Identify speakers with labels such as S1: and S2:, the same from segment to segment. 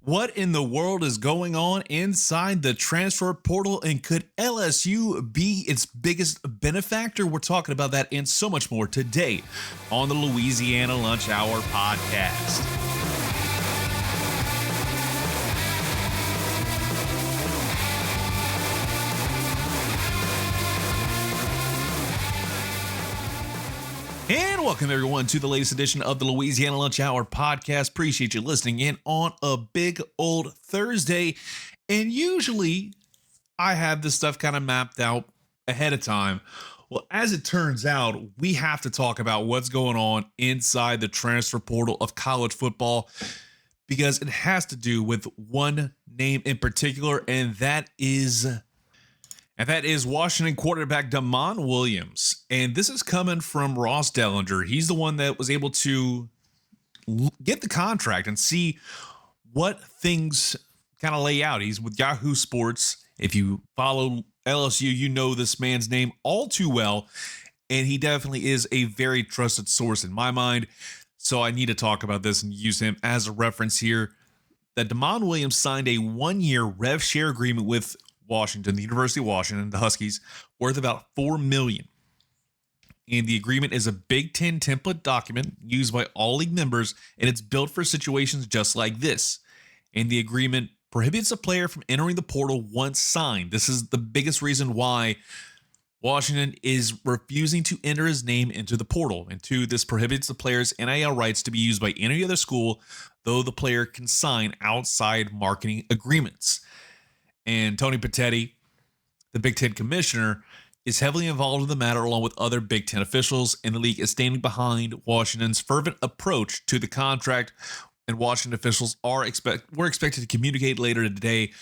S1: What in the world is going on inside the transfer portal, and could LSU be its biggest benefactor? We're talking about that and so much more today on the Louisiana Lunch Hour podcast. And welcome everyone to the latest edition of the Louisiana Lunch Hour podcast. Appreciate you listening in on a big old Thursday. And usually I have this stuff kind of mapped out ahead of time. Well, as it turns out, we have to talk about what's going on inside the transfer portal of college football because it has to do with one name in particular, and that is Washington quarterback Damon Williams. And this is coming from Ross Dellinger. He's the one that was able to get the contract and see what things kind of lay out. He's with Yahoo Sports. If you follow LSU, you know this man's name all too well. And he definitely is a very trusted source in my mind. So I need to talk about this and use him as a reference here. That Damon Williams signed a one-year rev share agreement with Washington, the University of Washington, the Huskies, worth about $4 million. And the agreement is a Big Ten template document used by all league members, and it's built for situations just like this. And the agreement prohibits a player from entering the portal once signed. This is the biggest reason why Washington is refusing to enter his name into the portal. And two, this prohibits the player's NIL rights to be used by any other school, though the player can sign outside marketing agreements. And Tony Petitti, the Big Ten commissioner, is heavily involved in the matter along with other Big Ten officials, and the league is standing behind Washington's fervent approach to the contract. And Washington officials were expected to communicate later today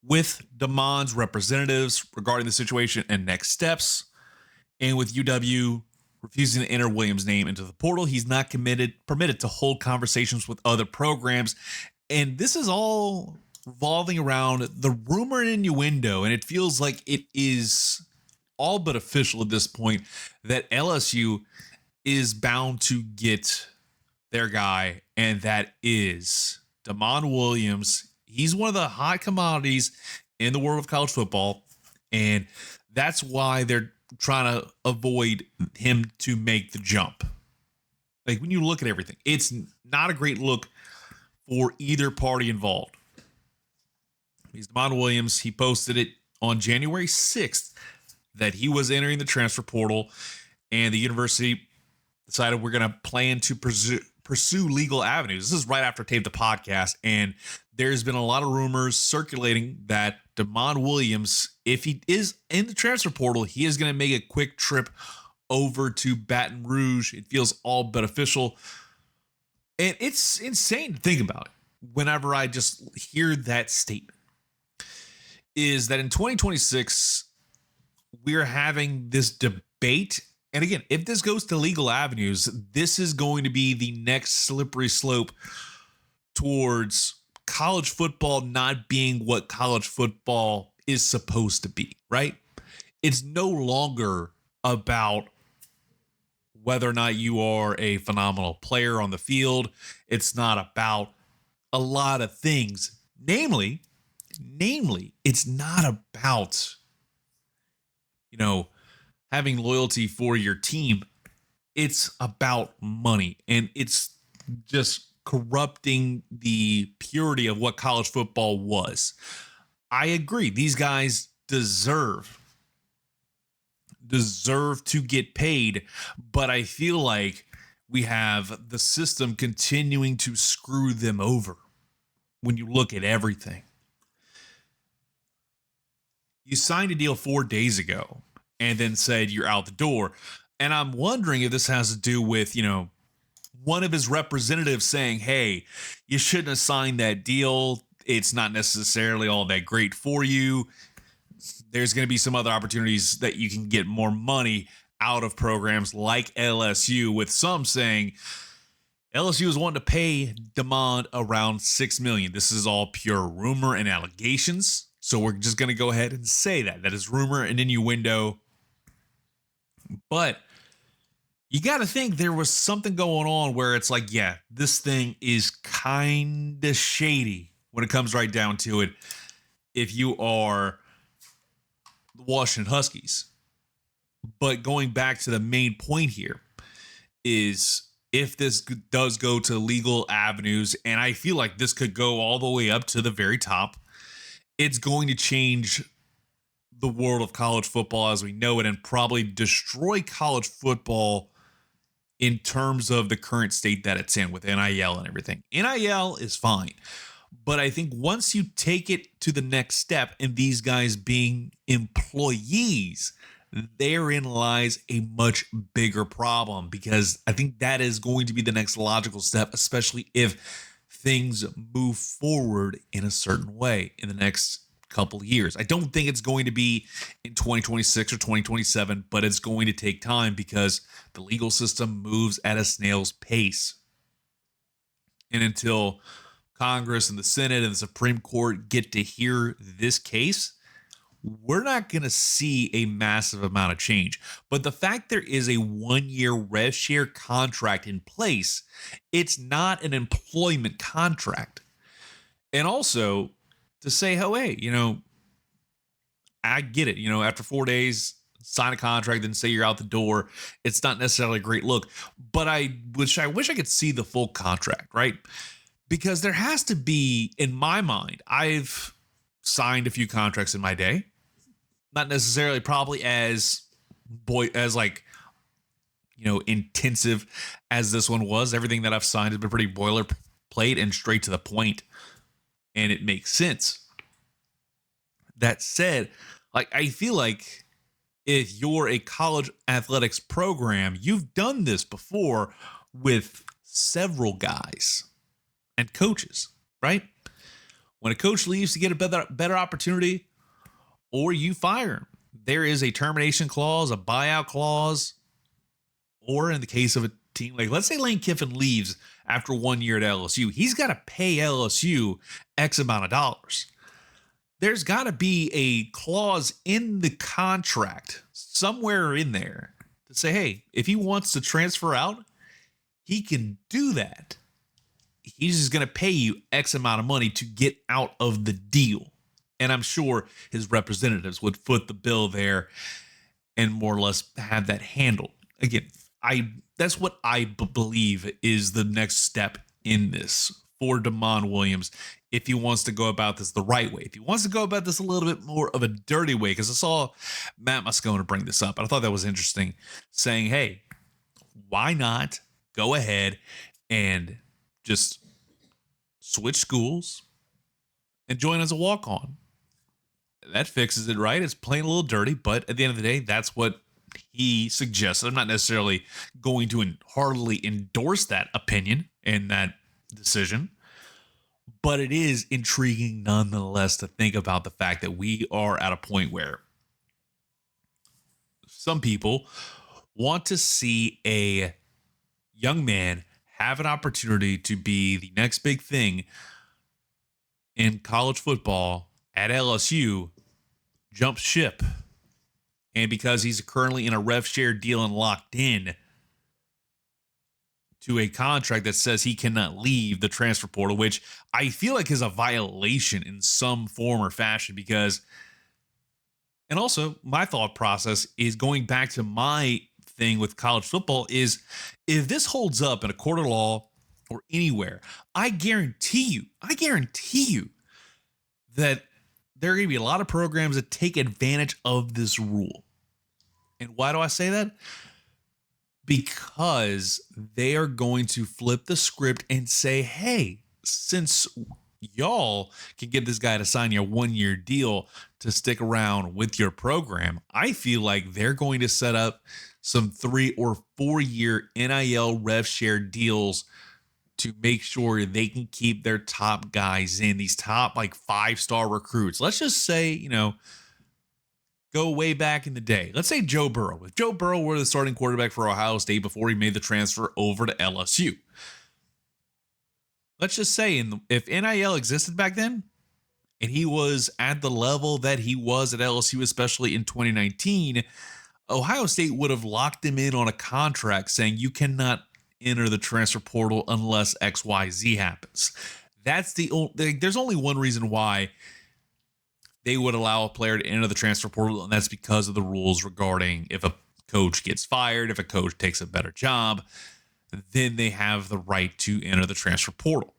S1: with Damon's representatives regarding the situation and next steps. And with UW refusing to enter Williams' name into the portal, he's not permitted to hold conversations with other programs. And this is all revolving around the rumor and innuendo, and it feels like it is all but official at this point that LSU is bound to get their guy, and that is Damon Williams. He's one of the hot commodities in the world of college football, and that's why they're trying to avoid him to make the jump. Like, when you look at everything, it's not a great look for either party involved. He's Damon Williams. He posted it on January 6th that he was entering the transfer portal, and the university decided we're going to plan to pursue legal avenues. This is right after I taped the podcast, and there's been a lot of rumors circulating that Damon Williams, if he is in the transfer portal, he is going to make a quick trip over to Baton Rouge. It feels all but official, and it's insane to think about it whenever I just hear that statement. Is that in 2026, we're having this debate. And again, if this goes to legal avenues, this is going to be the next slippery slope towards college football not being what college football is supposed to be, right? It's no longer about whether or not you are a phenomenal player on the field. It's not about a lot of things. Namely, it's not about, having loyalty for your team. It's about money, and it's just corrupting the purity of what college football was. I agree. These guys deserve to get paid, but I feel like we have the system continuing to screw them over when you look at everything. You signed a deal 4 days ago and then said you're out the door. And I'm wondering if this has to do with, one of his representatives saying, hey, you shouldn't have signed that deal. It's not necessarily all that great for you. There's going to be some other opportunities that you can get more money out of programs like LSU, with some saying LSU is wanting to pay Damon around $6 million. This is all pure rumor and allegations. So we're just going to go ahead and say that is rumor and innuendo. But You got to think there was something going on where it's like, yeah, this thing is kind of shady when it comes right down to it. If you are the Washington Huskies, but going back to the main point here is if this does go to legal avenues, and I feel like this could go all the way up to the very top, it's going to change the world of college football as we know it and probably destroy college football in terms of the current state that it's in with NIL and everything. NIL is fine. But I think once you take it to the next step and these guys being employees, therein lies a much bigger problem because I think that is going to be the next logical step, especially if things move forward in a certain way in the next couple years. I don't think it's going to be in 2026 or 2027, but it's going to take time because the legal system moves at a snail's pace. And until Congress and the Senate and the Supreme Court get to hear this case, we're not going to see a massive amount of change. But the fact there is a 1-year rev share contract in place, it's not an employment contract. And also to say, oh, hey, I get it. After 4 days, sign a contract, then say you're out the door. It's not necessarily a great look. But I wish I could see the full contract, right? Because there has to be, in my mind, I've signed a few contracts in my day. Not necessarily probably as intensive as this one was. Everything that I've signed has been pretty boilerplate and straight to the point, and it makes sense. That said, I feel like if you're a college athletics program, you've done this before with several guys and coaches, right? When a coach leaves to get a better opportunity, or you fire him, there is a termination clause, a buyout clause, or in the case of a team like, let's say Lane Kiffin leaves after 1 year at LSU, he's got to pay LSU X amount of dollars. There's got to be a clause in the contract somewhere in there to say, hey, if he wants to transfer out, he can do that. He's just going to pay you X amount of money to get out of the deal. And I'm sure his representatives would foot the bill there and more or less have that handled. Again, that's what I believe is the next step in this for Damon Williams if he wants to go about this the right way. If he wants to go about this a little bit more of a dirty way, because I saw Matt Moscona bring this up, and I thought that was interesting, saying, hey, why not go ahead and just switch schools and join as a walk-on? That fixes it, right? It's playing a little dirty, but at the end of the day, that's what he suggested. I'm not necessarily going to heartily endorse that opinion and that decision, but it is intriguing nonetheless to think about the fact that we are at a point where some people want to see a young man have an opportunity to be the next big thing in college football at LSU, jump ship. And because he's currently in a rev share deal and locked in to a contract that says he cannot leave the transfer portal, which I feel like is a violation in some form or fashion because, and also my thought process is going back to my thing with college football is if this holds up in a court of law or anywhere, I guarantee you that there are going to be a lot of programs that take advantage of this rule. And why do I say that? Because they are going to flip the script and say, hey, since y'all can get this guy to sign your 1-year deal to stick around with your program, I feel like they're going to set up some 3 or 4 year NIL rev share deals to make sure they can keep their top guys in, these top 5-star recruits. Let's just say, go way back in the day. Let's say Joe Burrow. If Joe Burrow were the starting quarterback for Ohio State before he made the transfer over to LSU. Let's just say if NIL existed back then and he was at the level that he was at LSU, especially in 2019, Ohio State would have locked him in on a contract saying you cannot enter the transfer portal unless XYZ happens. That's the only, there's only one reason why they would allow a player to enter the transfer portal, and that's because of the rules regarding if a coach gets fired, if a coach takes a better job, then they have the right to enter the transfer portal.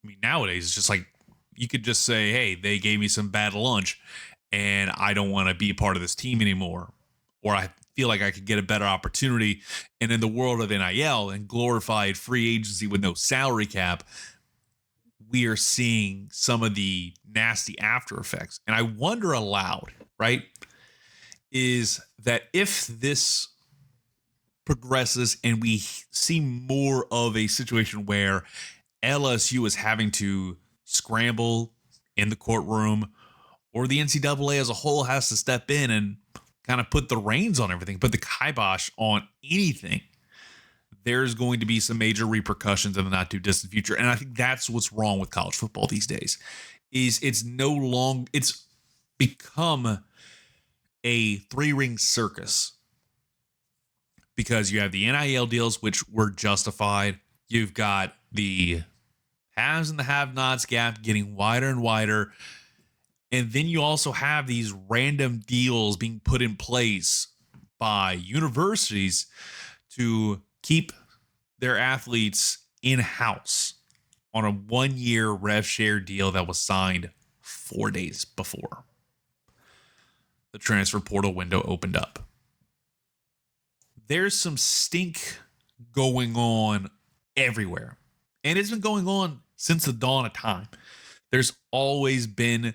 S1: I mean, nowadays it's just like you could just say, hey, they gave me some bad lunch and I don't want to be a part of this team anymore. Or I feel like I could get a better opportunity. And in the world of NIL and glorified free agency with no salary cap, we are seeing some of the nasty after effects. And I wonder aloud, right, is that if this progresses and we see more of a situation where LSU is having to scramble in the courtroom, or the NCAA as a whole has to step in and kind of put the reins on everything, put the kibosh on anything, there's going to be some major repercussions in the not too distant future. And I think that's what's wrong with college football these days, is it's become a three-ring circus, because you have the NIL deals, which were justified. You've got the haves and the have-nots gap getting wider and wider. And then you also have these random deals being put in place by universities to keep their athletes in-house on a 1-year rev share deal that was signed 4 days before the transfer portal window opened up. There's some stink going on everywhere. And it's been going on since the dawn of time. There's always been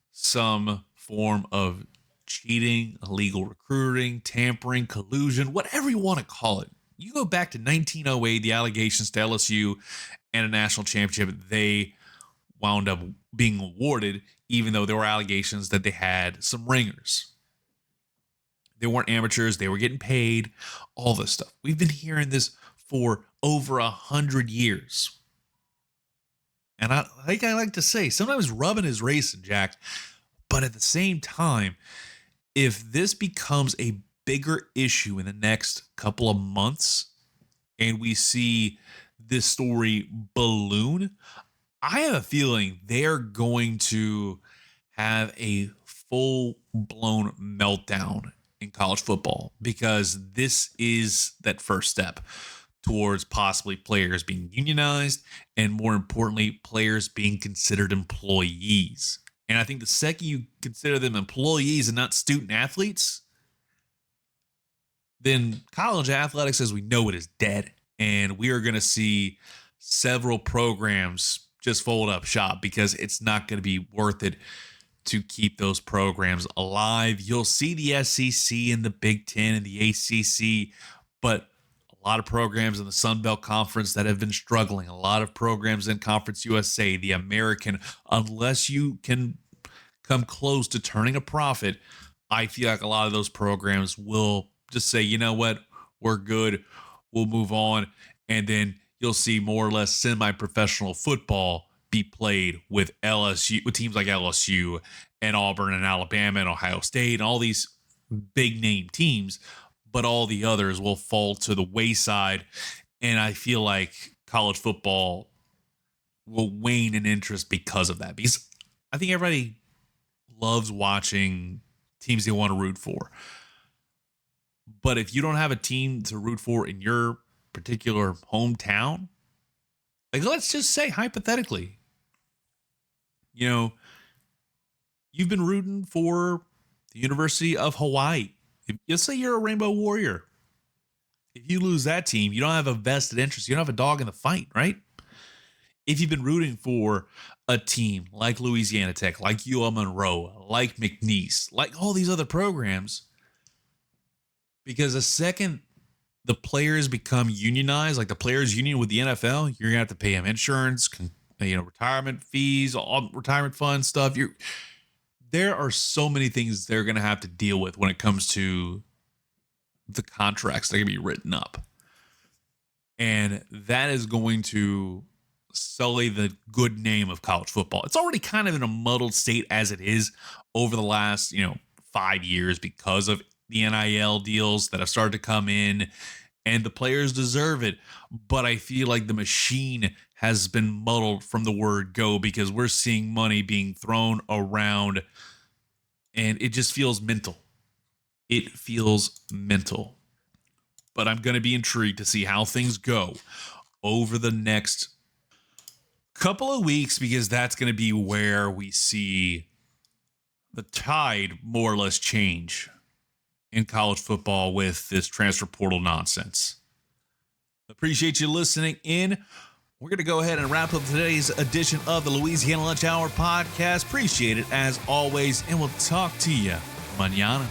S1: some form of cheating, illegal recruiting, tampering, collusion, whatever you want to call it. You go back to 1908, the allegations to LSU and a national championship, they wound up being awarded, even though there were allegations that they had some ringers. They weren't amateurs. They were getting paid, all this stuff. We've been hearing this for over 100 years. And I like to say, sometimes rubbing is racing, Jack. But at the same time, if this becomes a bigger issue in the next couple of months and we see this story balloon, I have a feeling they're going to have a full-blown meltdown in college football, because this is that first step towards possibly players being unionized and, more importantly, players being considered employees. And I think the second you consider them employees and not student athletes, then college athletics as we know it is dead. And we are going to see several programs just fold up shop, because it's not going to be worth it to keep those programs alive. You'll see the SEC and the Big Ten and the ACC, but a lot of programs in the Sun Belt Conference that have been struggling, a lot of programs in Conference USA, the American, unless you can come close to turning a profit, I feel like a lot of those programs will just say, you know what, we're good, we'll move on. And then you'll see more or less semi-professional football be played with LSU, with teams like LSU and Auburn and Alabama and Ohio State and all these big name teams, but all the others will fall to the wayside. And I feel like college football will wane in interest because of that, because I think everybody loves watching teams they want to root for. But if you don't have a team to root for in your particular hometown, like, let's just say hypothetically, you know, you've been rooting for the University of Hawaii. Let's say you're a Rainbow Warrior. If you lose that team, you don't have a vested interest. You don't have a dog in the fight, right? If you've been rooting for a team like Louisiana Tech, like UL Monroe, like McNeese, like all these other programs, because the second the players become unionized, like the players union with the NFL, you're gonna have to pay them insurance, retirement fees, all retirement fund stuff. There are so many things they're gonna have to deal with when it comes to the contracts that are gonna be written up, and that is going to sully the good name of college football. It's already kind of in a muddled state as it is over the last 5 years because of the NIL deals that have started to come in, and the players deserve it. But I feel like the machine has been muddled from the word go, because we're seeing money being thrown around, and it just feels mental. It feels mental. But I'm going to be intrigued to see how things go over the next couple of weeks, because that's going to be where we see the tide more or less change in college football with this transfer portal nonsense. Appreciate you listening in. We're going to go ahead and wrap up today's edition of the Louisiana Lunch Hour podcast. Appreciate it as always, and we'll talk to you mañana.